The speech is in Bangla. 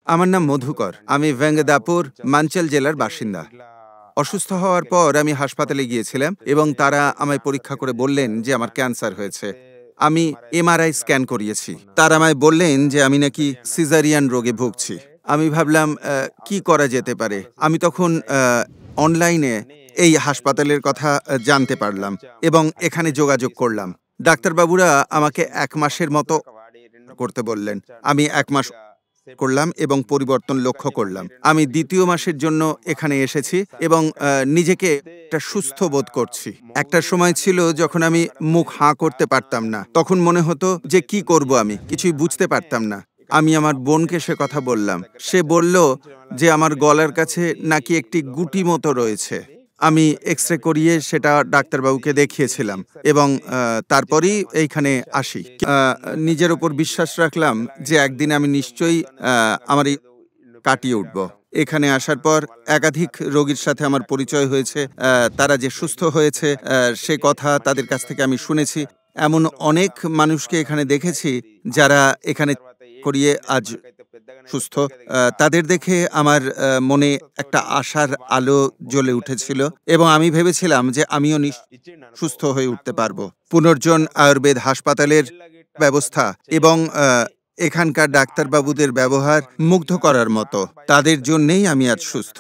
আমার নাম মধুকর। আমি ভেঙ্গদাপুর, মাঞ্চল জেলার বাসিন্দা। অসুস্থ হওয়ার পর আমি হাসপাতালে গিয়েছিলাম এবং তারা আমায় পরীক্ষা করে বললেন যে আমার ক্যান্সার হয়েছে। আমি এমআরআই স্ক্যান করিয়েছি। তারা আমায় বললেন যে আমি নাকি সিজারিয়ান রোগে ভুগছি। আমি ভাবলাম কি করা যেতে পারে। আমি তখন অনলাইনে এই হাসপাতালের কথা জানতে পারলাম এবং এখানে যোগাযোগ করলাম। ডাক্তারবাবুরা আমাকে ১ মাসের মতো করতে বললেন। আমি ১ মাস করলাম এবং পরিবর্তন লক্ষ্য করলাম। আমি ২য় মাসের জন্য এখানে এসেছি এবং নিজেকে একটা সুস্থ বোধ করছি। একটা সময় ছিল যখন আমি মুখ হাঁ করতে পারতাম না। তখন মনে হতো যে কি করব আমি? কিছুই বুঝতে পারতাম না। আমি আমার বোনকে সে কথা বললাম। সে বলল যে আমার গলার কাছে নাকি একটি গুটি মতো রয়েছে। আমি এক্স-রে করিয়ে সেটা ডাক্তারবাবুকে দেখিয়েছিলাম এবং তারপরেই এইখানে আসি। নিজের ওপর বিশ্বাস রাখলাম যে একদিন আমি নিশ্চয়ই আমার এই কাটিয়ে উঠব। এখানে আসার পর একাধিক রোগীর সাথে আমার পরিচয় হয়েছে। তারা যে সুস্থ হয়েছে সে কথা তাদের কাছ থেকে আমি শুনেছি। এমন অনেক মানুষকে এখানে দেখেছি যারা এখানে করিয়ে আজ সুস্থ। তাদের দেখে আমার মনে একটা আশার আলো জ্বলে উঠেছিল এবং আমি ভেবেছিলাম যে আমিও সুস্থ হয়ে উঠতে পারব। পুনর্জন আয়ুর্বেদ হাসপাতালের ব্যবস্থা এবং এখানকার ডাক্তারবাবুদের ব্যবহার মুগ্ধ করার মতো। তাদের জন্যেই আমি আজ সুস্থ।